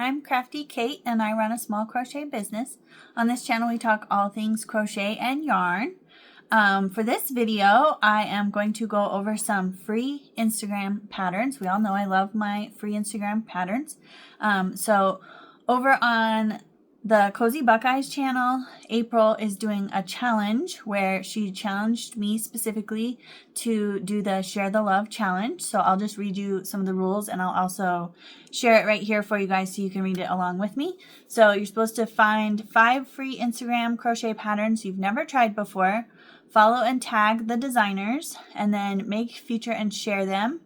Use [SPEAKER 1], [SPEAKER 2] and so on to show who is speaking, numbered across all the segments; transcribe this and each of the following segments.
[SPEAKER 1] I'm Crafty Kate and I run a small crochet business. On this channel we talk all things crochet and yarn. For this video I am going to go over some free Instagram patterns. We all know I love my free Instagram patterns. So over on the Cozy Buckeyes channel, April is doing a challenge where she challenged me specifically to do the Share the Love challenge. So I'll just read you some of the rules and I'll also share it right here for you guys so you can read it along with me. So you're supposed to find 5 free Instagram crochet patterns you've never tried before, follow and tag the designers, and then make, feature, and share them.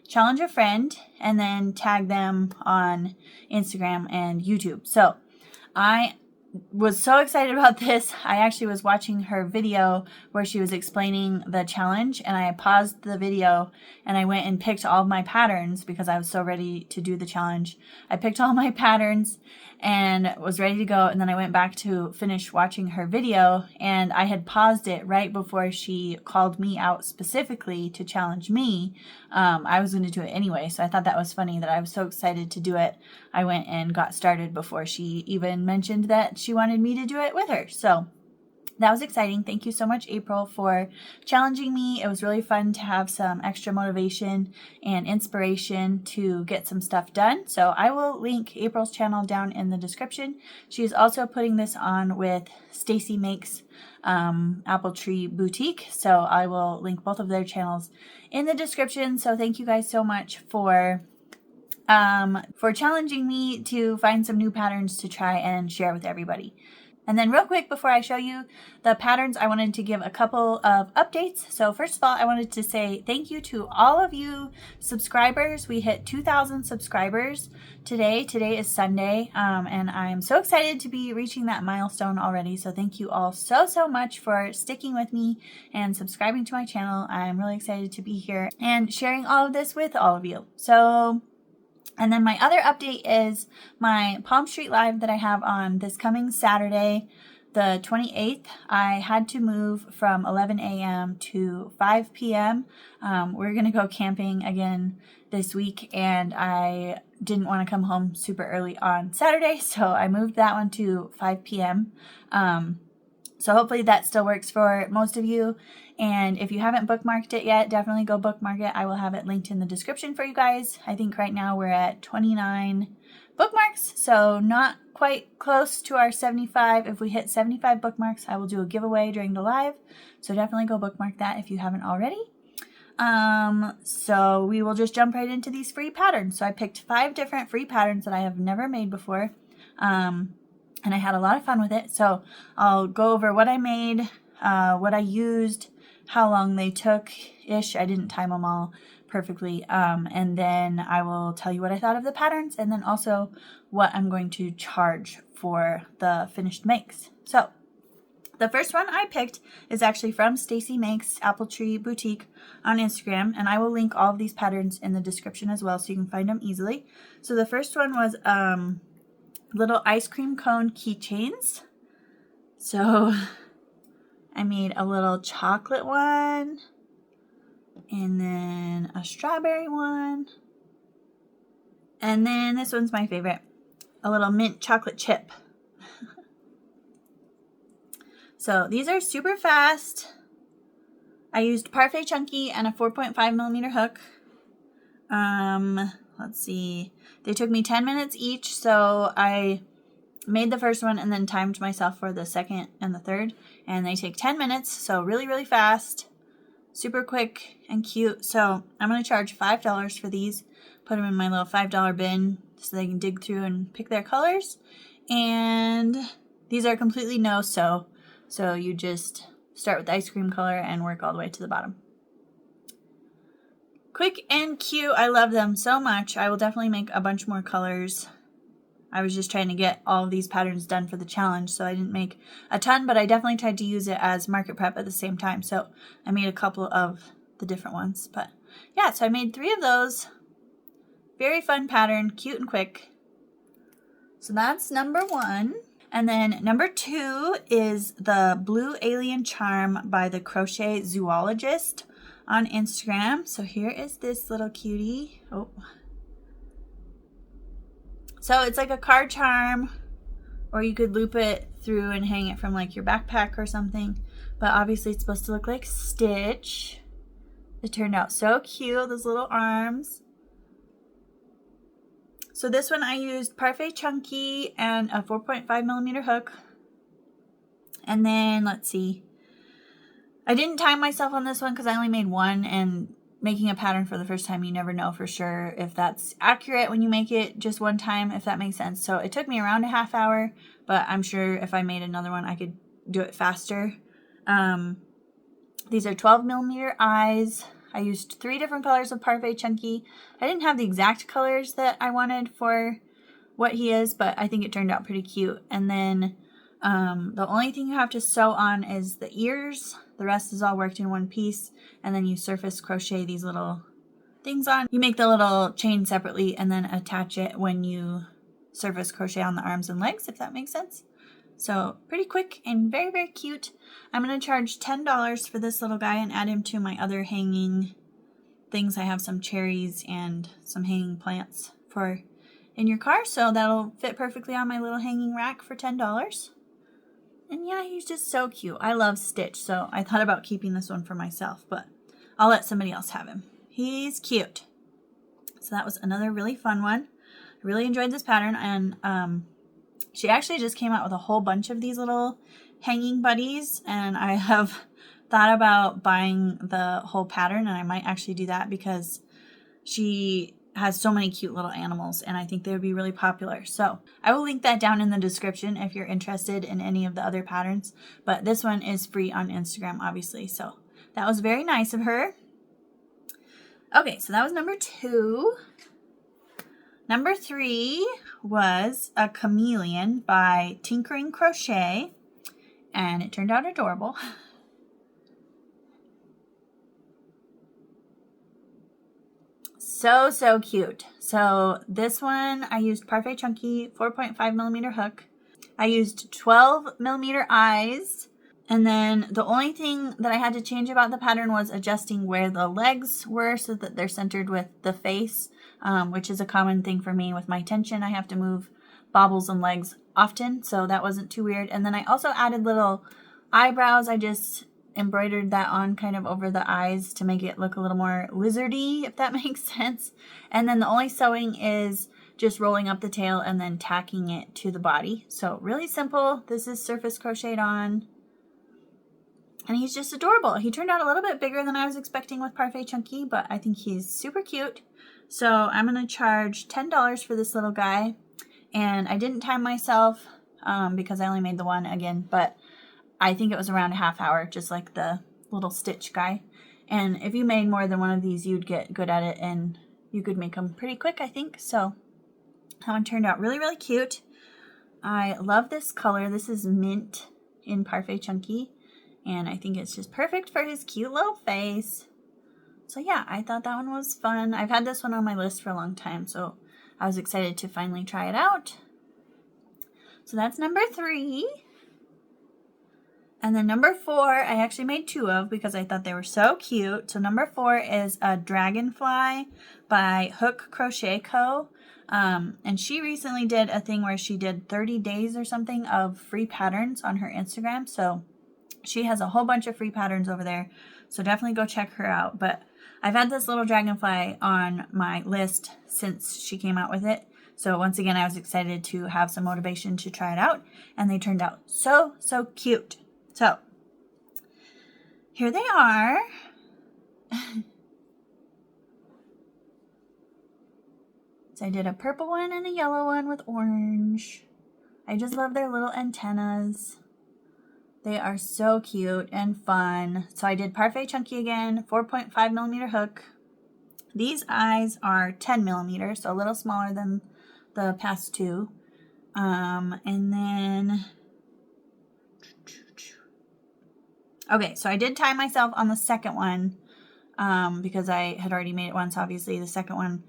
[SPEAKER 1] Challenge a friend, and then tag them on Instagram and YouTube. So I was so excited about this. I actually was watching her video where she was explaining the challenge, and I paused the video and I went and picked all of my patterns because I was so ready to do the challenge. I picked all my patterns and was ready to go, and then I went back to finish watching her video, and I had paused it right before she called me out specifically to challenge me. I was going to do it anyway, so I thought that was funny that I was so excited to do it. I went and got started before she even mentioned that she wanted me to do it with her. So that was exciting. Thank you so much, April, for challenging me. It was really fun to have some extra motivation and inspiration to get some stuff done. So I will link April's channel down in the description. She's also putting this on with Stacy Makes Apple Tree Boutique. So I will link both of their channels in the description. So thank you guys so much for challenging me to find some new patterns to try and share with everybody. And then real quick before I show you the patterns, I wanted to give a couple of updates. So first of all, I wanted to say thank you to all of you subscribers. We hit 2,000 subscribers today. Today is Sunday, and I'm so excited to be reaching that milestone already. So thank you all so much for sticking with me and subscribing to my channel. I'm really excited to be here and sharing all of this with all of you. And then my other update is my PalmStreet Live that I have on this coming Saturday, the 28th. I had to move from 11 a.m. to 5 p.m. We're going to go camping again this week, and I didn't want to come home super early on Saturday, so I moved that one to 5 p.m. So hopefully that still works for most of you. And if you haven't bookmarked it yet, definitely go bookmark it. I will have it linked in the description for you guys. I think right now we're at 29 bookmarks, so not quite close to our 75. If we hit 75 bookmarks, I will do a giveaway during the live. So definitely go bookmark that if you haven't already. So we will just jump right into these free patterns. So I picked 5 different free patterns that I have never made before. And I had a lot of fun with it. So I'll go over what I made, what I used, how long they took-ish. I didn't time them all perfectly. And then I will tell you what I thought of the patterns, and then also what I'm going to charge for the finished makes. So the first one I picked is actually from Stacy Makes Apple Tree Boutique on Instagram, and I will link all of these patterns in the description as well so you can find them easily. So the first one was little ice cream cone keychains. So I made a little chocolate one, and then a strawberry one, and then this one's my favorite, a little mint chocolate chip. So these are super fast. I used Parfait Chunky and a 4.5mm hook. Let's see, they took me 10 minutes each, so I made the first one and then timed myself for the second and the third, and they take 10 minutes, so really fast, super quick and cute. So I'm going to charge $5 for these, put them in my little $5 bin so they can dig through and pick their colors. And these are completely no-sew, so you just start with the ice cream color and work all the way to the bottom. Quick and cute. I love them so much. I will definitely make a bunch more colors. I was just trying to get all of these patterns done for the challenge, so I didn't make a ton, but I definitely tried to use it as market prep at the same time. So I made a couple of the different ones. But yeah, so I made 3 of those. Very fun pattern, cute and quick. So that's number 1. And then number 2 is the Blue Alien Charm by the Crochet Zoologist on Instagram. So here is this little cutie. Oh, So it's like a card charm, or you could loop it through and hang it from like your backpack or something. But obviously it's supposed to look like Stitch. It turned out so cute, those little arms. So this one I used Parfait Chunky and a 4.5mm hook. And then, let's see. I didn't time myself on this one because I only made one, and making a pattern for the first time, you never know for sure if that's accurate when you make it just one time, if that makes sense. So it took me around a half hour, but I'm sure if I made another one, I could do it faster. These are 12mm eyes. I used 3 different colors of Parfait Chunky. I didn't have the exact colors that I wanted for what he is, but I think it turned out pretty cute. And then the only thing you have to sew on is the ears. The rest is all worked in one piece. And then you surface crochet these little things on. You make the little chain separately and then attach it when you surface crochet on the arms and legs, if that makes sense. So pretty quick and very, very cute. I'm going to charge $10 for this little guy and add him to my other hanging things. I have some cherries and some hanging plants for in your car, so that'll fit perfectly on my little hanging rack for $10. And yeah, he's just so cute. I love Stitch, so I thought about keeping this one for myself, but I'll let somebody else have him. He's cute. So that was another really fun one. I really enjoyed this pattern, and she actually just came out with a whole bunch of these little hanging buddies, and I have thought about buying the whole pattern, and I might actually do that because she has so many cute little animals, and I think they would be really popular. So I will link that down in the description if you're interested in any of the other patterns, but this one is free on Instagram, obviously. So that was very nice of her. Okay, so that was number 2. Number 3 was a chameleon by Tinkering Crochet, and it turned out adorable. So, so cute. So this one, I used Parfait Chunky 4.5mm hook. I used 12mm eyes. And then the only thing that I had to change about the pattern was adjusting where the legs were so that they're centered with the face, which is a common thing for me with my tension. I have to move bobbles and legs often, so that wasn't too weird. And then I also added little eyebrows. I just embroidered that on kind of over the eyes to make it look a little more lizardy, if that makes sense. And then the only sewing is just rolling up the tail and then tacking it to the body. So really simple. This is surface crocheted on. And he's just adorable. He turned out a little bit bigger than I was expecting with Parfait Chunky, but I think he's super cute. So I'm going to charge $10 for this little guy. And I didn't time myself because I only made the one again, but I think it was around a half hour, just like the little Stitch guy. And if you made more than one of these, you'd get good at it, and you could make them pretty quick, I think. So that one turned out really, really cute. I love this color. This is mint in Parfait Chunky. And I think it's just perfect for his cute little face. So yeah, I thought that one was fun. I've had this one on my list for a long time, so I was excited to finally try it out. So that's number 3. And then number 4, I actually made 2 of because I thought they were so cute. So number 4 is a Dragonfly by Hook Crochet Co. And she recently did a thing where she did 30 days or something of free patterns on her Instagram. So she has a whole bunch of free patterns over there, so definitely go check her out. But I've had this little dragonfly on my list since she came out with it. So once again, I was excited to have some motivation to try it out, and they turned out so, so cute. So here they are. So I did a purple one and a yellow one with orange. I just love their little antennas. They are so cute and fun. So I did Parfait Chunky again, 4.5mm hook. These eyes are 10mm, so a little smaller than the past 2. And then, okay, so I did tie myself on the second one because I had already made it once, obviously. The second one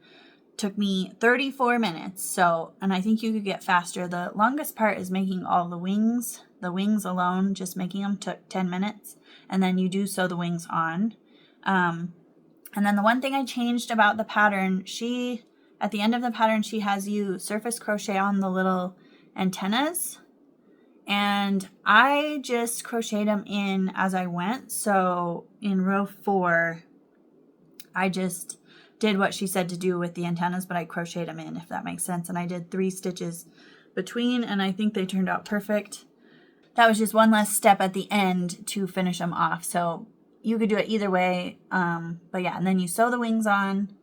[SPEAKER 1] took me 34 minutes. So, and I think you could get faster. The longest part is making all the wings. The wings alone, just making them, took 10 minutes. And then you do sew the wings on. And then the one thing I changed about the pattern, she at the end of the pattern, she has you surface crochet on the little antennas. And I just crocheted them in as I went. So in row 4, I just did what she said to do with the antennas, but I crocheted them in, if that makes sense. And I did 3 stitches between, and I think they turned out perfect. That was just one less step at the end to finish them off. So you could do it either way. But yeah, and then you sew the wings on.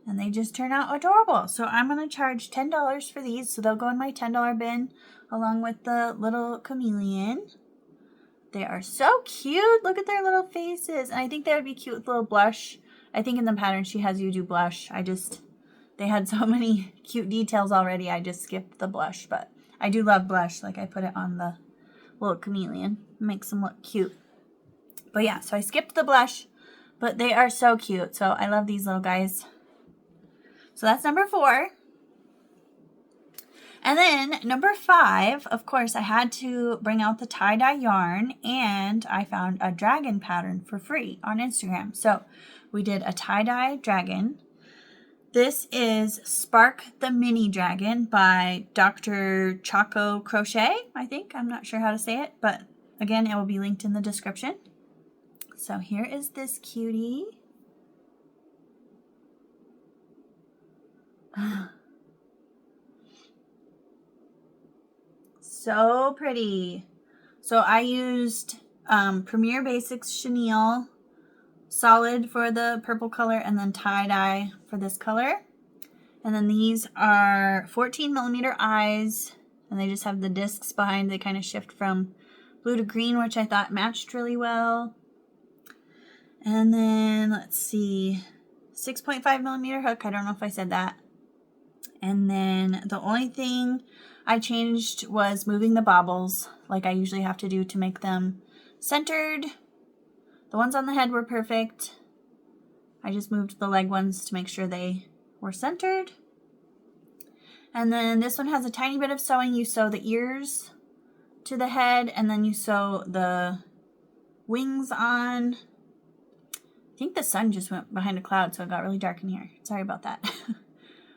[SPEAKER 1] And they just turn out adorable. So I'm going to charge $10 for these. So they'll go in my $10 bin along with the little chameleon. They are so cute. Look at their little faces. And I think they would be cute with a little blush. I think in the pattern she has you do blush. They had so many cute details already. I just skipped the blush. But I do love blush. Like I put it on the little chameleon. Makes them look cute. But yeah, so I skipped the blush. But they are so cute. So I love these little guys. So that's number 4. And then number 5, of course, I had to bring out the tie-dye yarn, and I found a dragon pattern for free on Instagram. So we did a tie-dye dragon. This is Spark the Mini Dragon by Dr. Choco Crochet, I think. I'm not sure how to say it, but again, it will be linked in the description. So here is this cutie. So pretty. So I used Premier Basics Chenille Solid for the purple color and then tie-dye for this color. And then these are 14mm eyes, and they just have the discs behind. They kind of shift from blue to green, which I thought matched really well. And then let's see, 6.5mm hook. I don't know if I said that. And then the only thing I changed was moving the bobbles, like I usually have to do to make them centered. The ones on the head were perfect. I just moved the leg ones to make sure they were centered. And then this one has a tiny bit of sewing. You sew the ears to the head, and then you sew the wings on. I think the sun just went behind a cloud, so it got really dark in here. Sorry about that.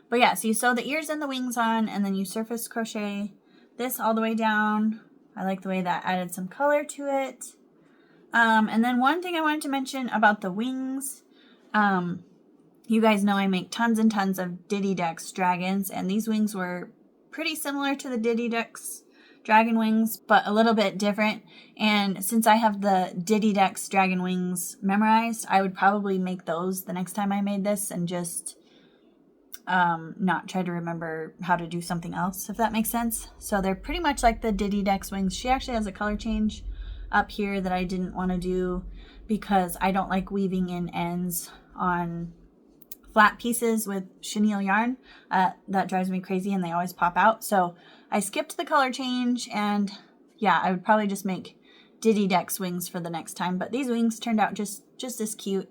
[SPEAKER 1] But yeah, so you sew the ears and the wings on, and then you surface crochet this all the way down. I like the way that added some color to it. And then one thing I wanted to mention about the wings. You guys know I make tons and tons of Diddy Dex dragons, and these wings were pretty similar to the Diddy Dex dragon wings, but a little bit different. And since I have the Diddy Dex dragon wings memorized, I would probably make those the next time I made this and just not try to remember how to do something else, if that makes sense. So they're pretty much like the Diddy Dex wings. She actually has a color change up here that I didn't want to do because I don't like weaving in ends on flat pieces with chenille yarn. That drives me crazy and they always pop out. So I skipped the color change, and yeah, I would probably just make Diddy Dex wings for the next time. But these wings turned out just as cute.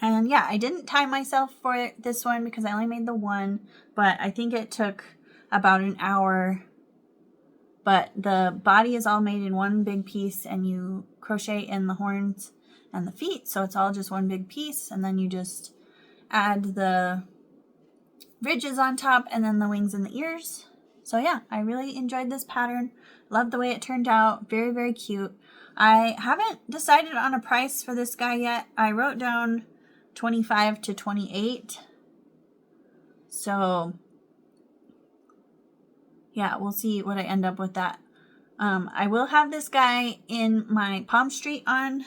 [SPEAKER 1] And yeah, I didn't time myself for this one because I only made the one, but I think it took about an hour. But the body is all made in one big piece, and you crochet in the horns and the feet, so it's all just one big piece, and then you just add the ridges on top and then the wings and the ears. So yeah, I really enjoyed this pattern. Love the way it turned out. Very, very cute. I haven't decided on a price for this guy yet. I wrote down $25 to $28. So yeah, we'll see what I end up with that. I will have this guy in my PalmStreet on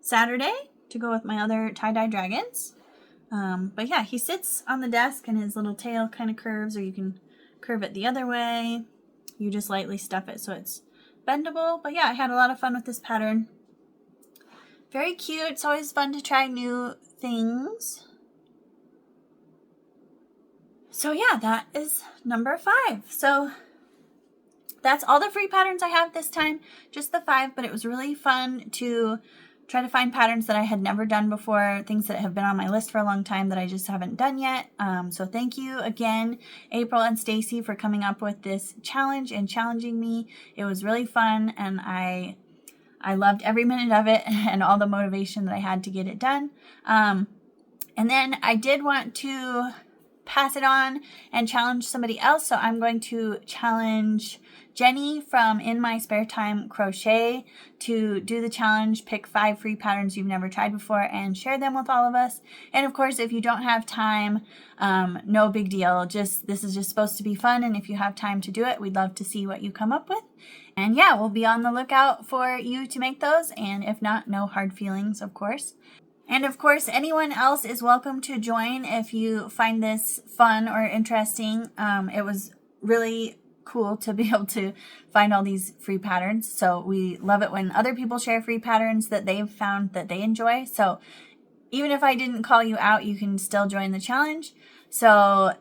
[SPEAKER 1] Saturday to go with my other tie-dye dragons. But yeah, he sits on the desk and his little tail kind of curves, or you can curve it the other way. You just lightly stuff it so it's bendable. But yeah, I had a lot of fun with this pattern. Very cute. It's always fun to try new things. So yeah, that is number 5. So that's all the free patterns I have this time, just the 5, but it was really fun to try to find patterns that I had never done before, things that have been on my list for a long time that I just haven't done yet. So thank you again, April and Stacy, for coming up with this challenge and challenging me. It was really fun, and I I loved every minute of it and all the motivation that I had to get it done. And then I did want to pass it on and challenge somebody else. So I'm going to challenge Jenni from In My Spare Time Crochet to do the challenge, pick 5 free patterns you've never tried before and share them with all of us. And of course, if you don't have time, no big deal. This is just supposed to be fun. And if you have time to do it, we'd love to see what you come up with. And yeah, we'll be on the lookout for you to make those. And if not, no hard feelings, of course. And of course, anyone else is welcome to join if you find this fun or interesting. It was really cool to be able to find all these free patterns. So we love it when other people share free patterns that they've found that they enjoy. So even if I didn't call you out, you can still join the challenge. So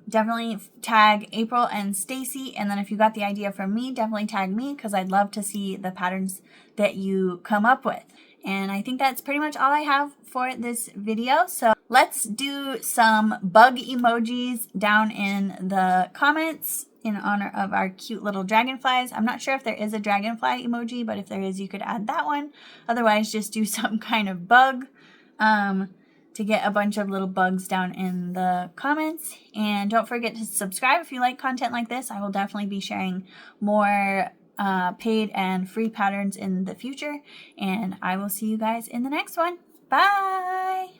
[SPEAKER 1] definitely tag April and Stacy. And then if you got the idea from me, definitely tag me because I'd love to see the patterns that you come up with. And I think that's pretty much all I have for this video. So let's do some bug emojis down in the comments in honor of our cute little dragonflies. I'm not sure if there is a dragonfly emoji, but if there is, you could add that one. Otherwise, just do some kind of bug to get a bunch of little bugs down in the comments. And don't forget to subscribe if you like content like this. I will definitely be sharing more paid and free patterns in the future. And I will see you guys in the next one. Bye!